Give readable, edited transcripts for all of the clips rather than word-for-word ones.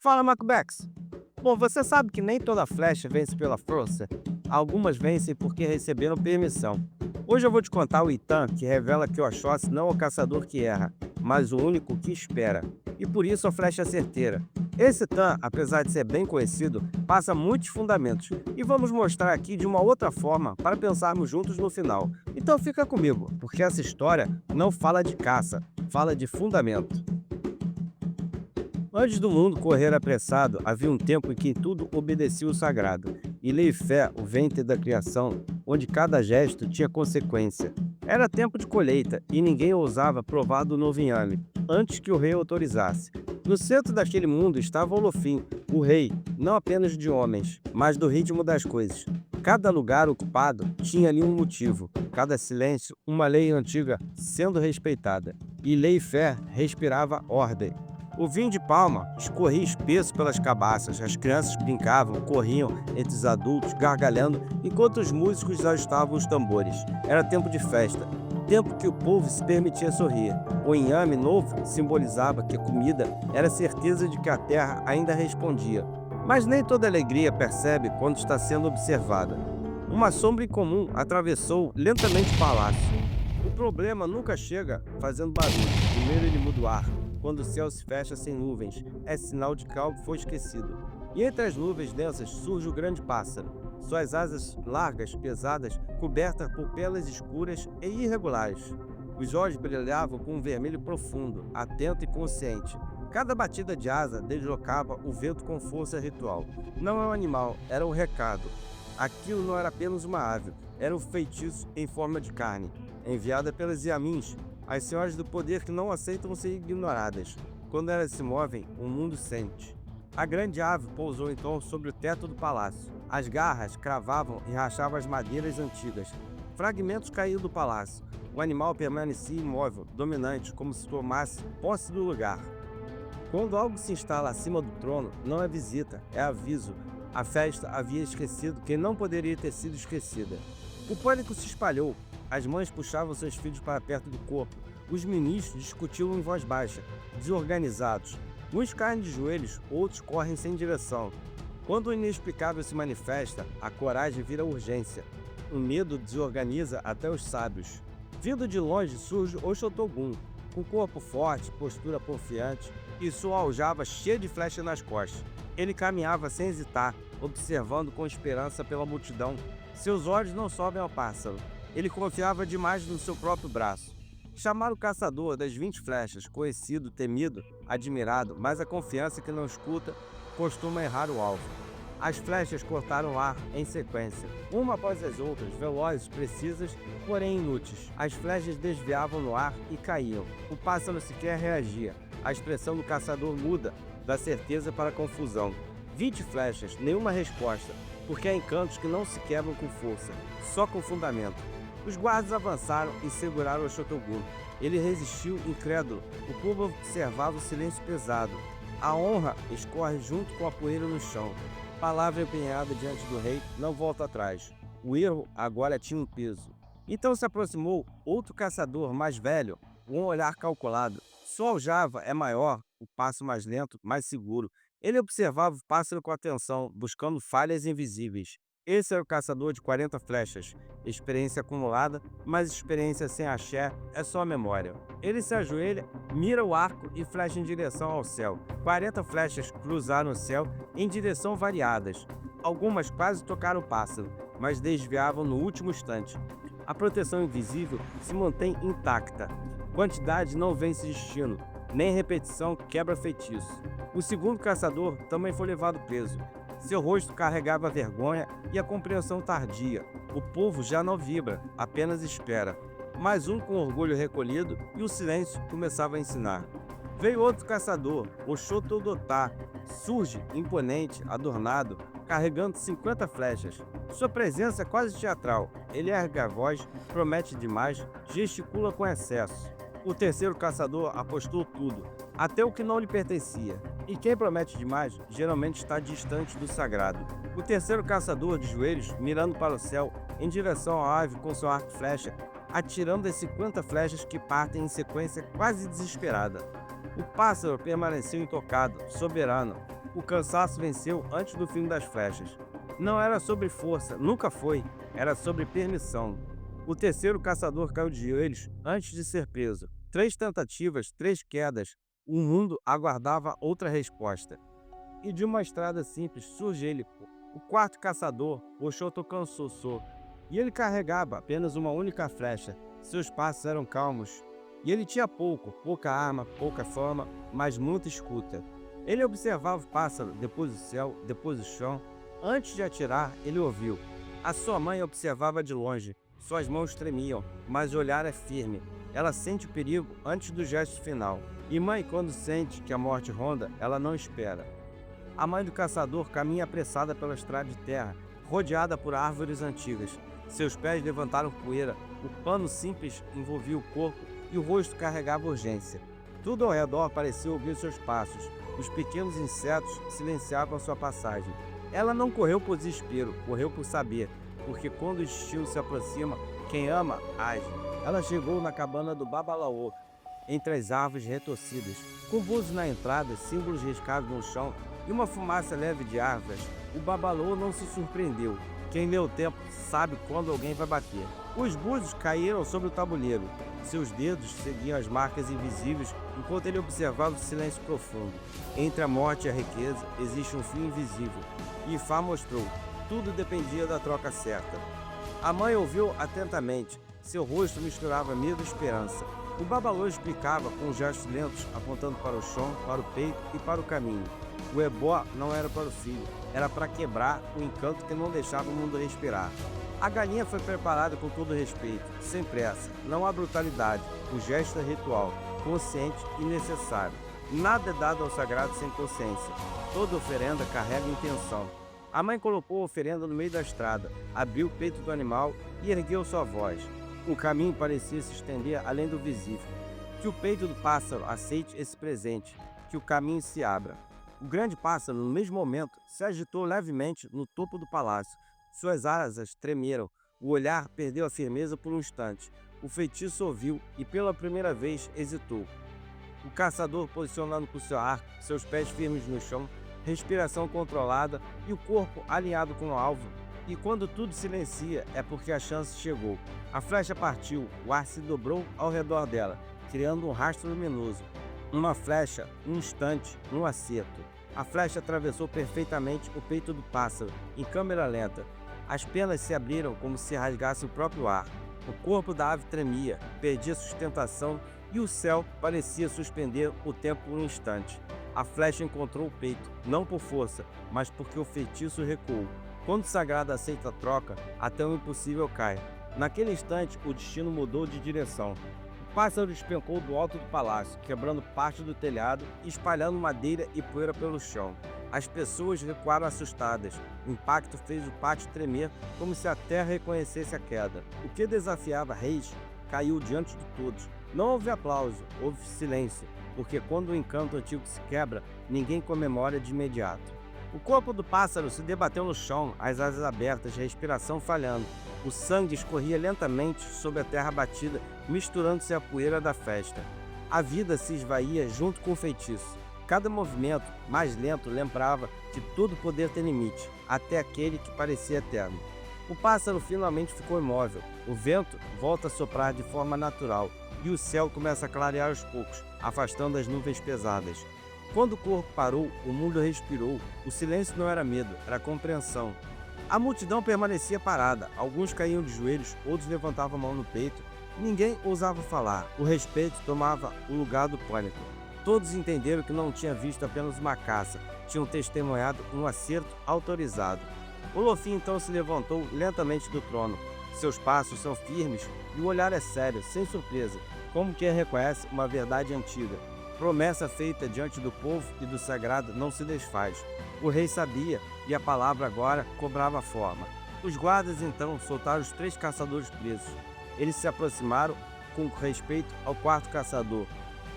Fala, Macbex. Bom, você sabe que nem toda flecha vence pela força. Algumas vencem porque receberam permissão. Hoje eu vou te contar o Itan, que revela que o Oxóssi não é o caçador que erra, mas o único que espera. E por isso a flecha é certeira. Esse Itan, apesar de ser bem conhecido, passa muitos fundamentos. E vamos mostrar aqui de uma outra forma para pensarmos juntos no final. Então fica comigo, porque essa história não fala de caça, fala de fundamento. Antes do mundo correr apressado, havia um tempo em que tudo obedecia o sagrado, e lei e fé, o ventre da criação, onde cada gesto tinha consequência. Era tempo de colheita, e ninguém ousava provar do novo inhame, antes que o rei autorizasse. No centro daquele mundo estava Olofim, o rei, não apenas de homens, mas do ritmo das coisas. Cada lugar ocupado tinha ali um motivo, cada silêncio, uma lei antiga sendo respeitada. E lei e fé respirava ordem. O vinho de palma escorria espesso pelas cabaças, as crianças brincavam, corriam entre os adultos, gargalhando, enquanto os músicos ajustavam os tambores. Era tempo de festa, tempo que o povo se permitia sorrir. O inhame novo simbolizava que a comida era certeza de que a terra ainda respondia. Mas nem toda alegria percebe quando está sendo observada. Uma sombra incomum atravessou lentamente o palácio. O problema nunca chega fazendo barulho, primeiro ele muda o ar. Quando o céu se fecha sem nuvens, é sinal de que algo foi esquecido. E entre as nuvens densas surge o grande pássaro. Suas asas largas, pesadas, cobertas por pelas escuras e irregulares. Os olhos brilhavam com um vermelho profundo, atento e consciente. Cada batida de asa deslocava o vento com força ritual. Não é um animal, era um recado. Aquilo não era apenas uma ave, era um feitiço em forma de carne, enviada pelas Yamins, as senhoras do poder que não aceitam ser ignoradas. Quando elas se movem, o mundo sente. A grande ave pousou então sobre o teto do palácio. As garras cravavam e rachavam as madeiras antigas. Fragmentos caíam do palácio. O animal permanecia imóvel, dominante, como se tomasse posse do lugar. Quando algo se instala acima do trono, não é visita, é aviso. A festa havia esquecido quem não poderia ter sido esquecida. O pânico se espalhou. As mães puxavam seus filhos para perto do corpo. Os ministros discutiam em voz baixa, desorganizados. Uns caem de joelhos, outros correm sem direção. Quando o inexplicável se manifesta, a coragem vira urgência. O medo desorganiza até os sábios. Vindo de longe surge Oxotogun, com corpo forte, postura confiante e sua aljava cheia de flechas nas costas. Ele caminhava sem hesitar, observando com esperança pela multidão. Seus olhos não sobem ao pássaro. Ele confiava demais no seu próprio braço. Chamaram o caçador das 20 flechas, conhecido, temido, admirado, mas a confiança que não escuta costuma errar o alvo. As flechas cortaram o ar em sequência, uma após as outras, velozes, precisas, porém inúteis. As flechas desviavam no ar e caíam. O pássaro sequer reagia. A expressão do caçador muda, da certeza para a confusão. 20 flechas, nenhuma resposta, porque há encantos que não se quebram com força, só com fundamento. Os guardas avançaram e seguraram o Shotogun. Ele resistiu incrédulo. O povo observava o silêncio pesado. A honra escorre junto com a poeira no chão. Palavra empenhada diante do rei não volta atrás. O erro agora tinha um peso. Então se aproximou outro caçador mais velho, com um olhar calculado. Sua aljava é maior, o passo mais lento, mais seguro. Ele observava o pássaro com atenção, buscando falhas invisíveis. Esse era o caçador de 40 flechas. Experiência acumulada, mas experiência sem axé é só memória. Ele se ajoelha, mira o arco e flecha em direção ao céu. 40 flechas cruzaram o céu em direção variadas. Algumas quase tocaram o pássaro, mas desviavam no último instante. A proteção invisível se mantém intacta. Quantidade não vence destino, nem repetição quebra feitiço. O segundo caçador também foi levado preso. Seu rosto carregava a vergonha e a compreensão tardia. O povo já não vibra, apenas espera. Mais um com orgulho recolhido e o silêncio começava a ensinar. Veio outro caçador, o Xotodotá. Surge, imponente, adornado, carregando 50 flechas. Sua presença é quase teatral. Ele ergue a voz, promete demais, gesticula com excesso. O terceiro caçador apostou tudo, até o que não lhe pertencia. E quem promete demais, geralmente está distante do sagrado. O terceiro caçador, de joelhos, mirando para o céu, em direção à ave com seu arco e flecha, atirando as 50 flechas que partem em sequência quase desesperada. O pássaro permaneceu intocado, soberano. O cansaço venceu antes do fim das flechas. Não era sobre força, nunca foi, era sobre permissão. O terceiro caçador caiu de joelhos antes de ser preso. 3 tentativas, 3 quedas. O mundo aguardava outra resposta. E de uma estrada simples surge ele, o quarto caçador, Oshoto Kansoso. E ele carregava apenas uma única flecha. Seus passos eram calmos. E ele tinha pouca arma, pouca fama, mas muita escuta. Ele observava o pássaro, depois o céu, depois o chão. Antes de atirar, ele ouviu. A sua mãe observava de longe. Suas mãos tremiam, mas o olhar é firme. Ela sente o perigo antes do gesto final. E mãe, quando sente que a morte ronda, ela não espera. A mãe do caçador caminha apressada pela estrada de terra, rodeada por árvores antigas. Seus pés levantaram poeira, o pano simples envolvia o corpo e o rosto carregava urgência. Tudo ao redor parecia ouvir seus passos. Os pequenos insetos silenciavam sua passagem. Ela não correu por desespero, correu por saber, porque quando o destino se aproxima, quem ama, age. Ela chegou na cabana do Babalaô, entre as árvores retorcidas, com búzios na entrada, símbolos riscados no chão e uma fumaça leve de árvores. O Babalô não se surpreendeu. Quem lê o tempo sabe quando alguém vai bater. Os búzios caíram sobre o tabuleiro. Seus dedos seguiam as marcas invisíveis enquanto ele observava o silêncio profundo. Entre a morte e a riqueza existe um fio invisível. E Ifá mostrou. Tudo dependia da troca certa. A mãe ouviu atentamente. Seu rosto misturava medo e esperança. O Babalô explicava com gestos lentos, apontando para o chão, para o peito e para o caminho. O ebó não era para o filho, era para quebrar o encanto que não deixava o mundo respirar. A galinha foi preparada com todo respeito, sem pressa, não há brutalidade, o gesto é ritual, consciente e necessário. Nada é dado ao sagrado sem consciência, toda oferenda carrega intenção. A mãe colocou a oferenda no meio da estrada, abriu o peito do animal e ergueu sua voz. O caminho parecia se estender além do visível. Que o peito do pássaro aceite esse presente, que o caminho se abra. O grande pássaro, no mesmo momento, se agitou levemente no topo do palácio. Suas asas tremeram, o olhar perdeu a firmeza por um instante. O feitiço ouviu e, pela primeira vez, hesitou. O caçador posicionando com seu arco, seus pés firmes no chão, respiração controlada e o corpo alinhado com o alvo. E quando tudo silencia, é porque a chance chegou. A flecha partiu, o ar se dobrou ao redor dela, criando um rastro luminoso. Uma flecha, um instante, um acerto. A flecha atravessou perfeitamente o peito do pássaro, em câmera lenta. As penas se abriram como se rasgasse o próprio ar. O corpo da ave tremia, perdia sustentação e o céu parecia suspender o tempo por um instante. A flecha encontrou o peito, não por força, mas porque o feitiço recuou. Quando o sagrado aceita a troca, até o impossível cai. Naquele instante, o destino mudou de direção. O pássaro despencou do alto do palácio, quebrando parte do telhado e espalhando madeira e poeira pelo chão. As pessoas recuaram assustadas. O impacto fez o pátio tremer como se a terra reconhecesse a queda. O que desafiava reis caiu diante de todos. Não houve aplauso, houve silêncio, porque quando o encanto antigo se quebra, ninguém comemora de imediato. O corpo do pássaro se debateu no chão, as asas abertas, respiração falhando. O sangue escorria lentamente sobre a terra batida, misturando-se à poeira da festa. A vida se esvaía junto com o feitiço. Cada movimento, mais lento, lembrava que todo poder tem limite, até aquele que parecia eterno. O pássaro finalmente ficou imóvel. O vento volta a soprar de forma natural e o céu começa a clarear aos poucos, afastando as nuvens pesadas. Quando o corpo parou, o mundo respirou. O silêncio não era medo, era compreensão. A multidão permanecia parada. Alguns caíam de joelhos, outros levantavam a mão no peito. Ninguém ousava falar. O respeito tomava o lugar do pânico. Todos entenderam que não tinham visto apenas uma caça, tinham testemunhado um acerto autorizado. Olofim então se levantou lentamente do trono. Seus passos são firmes e o olhar é sério, sem surpresa, como quem reconhece uma verdade antiga. Promessa feita diante do povo e do sagrado não se desfaz. O rei sabia e a palavra agora cobrava forma. Os guardas então soltaram os 3 caçadores presos. Eles se aproximaram com respeito ao quarto caçador,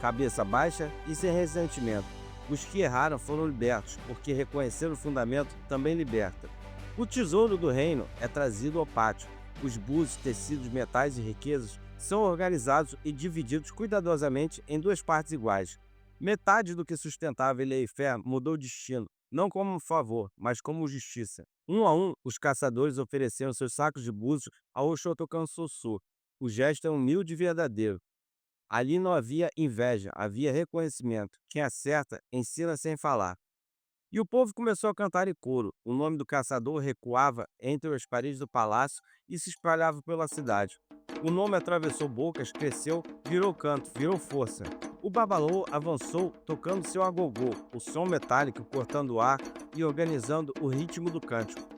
cabeça baixa e sem ressentimento. Os que erraram foram libertos, porque reconhecer o fundamento também liberta. O tesouro do reino é trazido ao pátio. Os búzios, tecidos, metais e riquezas são organizados e divididos cuidadosamente em 2 partes iguais. Metade do que sustentava Eleifé mudou o destino, não como um favor, mas como justiça. Um a um, os caçadores ofereciam seus sacos de búzios ao Oxotocansossu. O gesto é humilde e verdadeiro. Ali não havia inveja, havia reconhecimento. Quem acerta, ensina sem falar. E o povo começou a cantar em coro. O nome do caçador recuava entre as paredes do palácio e se espalhava pela cidade. O nome atravessou bocas, cresceu, virou canto, virou força. O babalô avançou, tocando seu agogô, o som metálico cortando o ar e organizando o ritmo do cântico.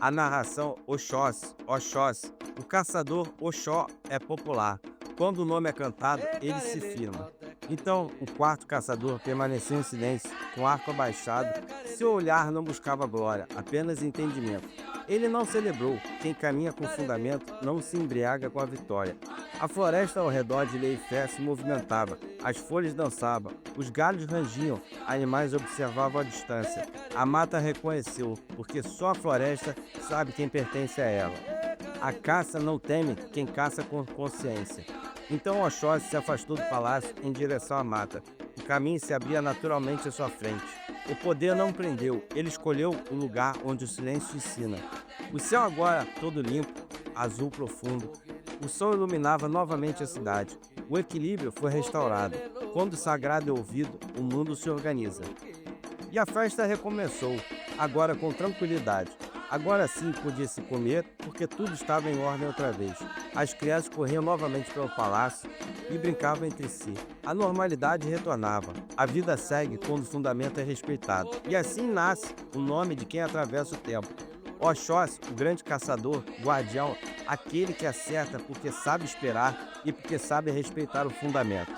A narração Oxós, Oxós, o caçador Oxó é popular. Quando o nome é cantado, ele se firma. Então, o quarto caçador permaneceu em silêncio, com o arco abaixado. Seu olhar não buscava glória, apenas entendimento. Ele não celebrou. Quem caminha com fundamento não se embriaga com a vitória. A floresta ao redor de Leifé se movimentava, as folhas dançavam, os galhos rangiam, animais observavam a distância. A mata reconheceu, porque só a floresta sabe quem pertence a ela. A caça não teme quem caça com consciência. Então Oxóssi se afastou do palácio em direção à mata. O caminho se abria naturalmente à sua frente. O poder não prendeu, ele escolheu o lugar onde o silêncio ensina. O céu agora todo limpo, azul profundo. O sol iluminava novamente a cidade. O equilíbrio foi restaurado. Quando o sagrado é ouvido, o mundo se organiza. E a festa recomeçou, agora com tranquilidade. Agora sim podia-se comer, porque tudo estava em ordem outra vez. As crianças corriam novamente pelo palácio e brincavam entre si. A normalidade retornava. A vida segue quando o fundamento é respeitado. E assim nasce o nome de quem atravessa o tempo. Oxóssi, o grande caçador, guardião, aquele que acerta porque sabe esperar e porque sabe respeitar o fundamento.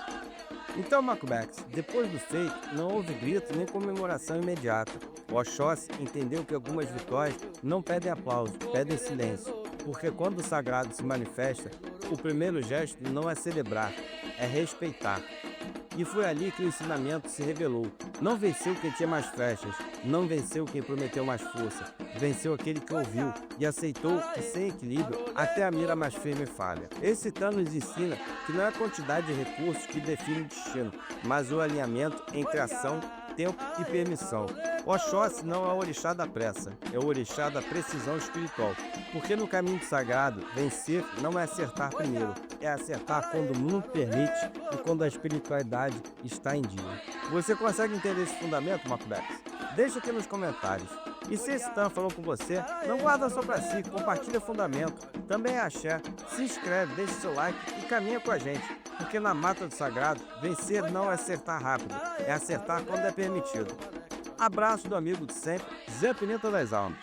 Então, Macbeth, depois do feito, não houve grito nem comemoração imediata. O Oxóssi entendeu que algumas vitórias não pedem aplauso, pedem silêncio. Porque quando o sagrado se manifesta, o primeiro gesto não é celebrar, é respeitar. E foi ali que o ensinamento se revelou. Não venceu quem tinha mais flechas, não venceu quem prometeu mais força. Venceu aquele que ouviu e aceitou que sem equilíbrio até a mira mais firme falha. Esse Tano nos ensina que não é a quantidade de recursos que define o destino, mas o alinhamento entre ação, tempo e permissão. Oxóssi não é o orixá da pressa, é o orixá da precisão espiritual. Porque no caminho sagrado, vencer não é acertar primeiro, é acertar quando o mundo permite e quando a espiritualidade está em dia. Você consegue entender esse fundamento, Macbeth? Deixa aqui nos comentários. E se esse Tan falou com você, não guarda só pra si, compartilha fundamento. Também é axé. Se inscreve, deixa seu like e caminha com a gente. Porque na mata do sagrado, vencer não é acertar rápido, é acertar quando é permitido. Abraço do amigo de sempre, Zé Pimenta das Almas.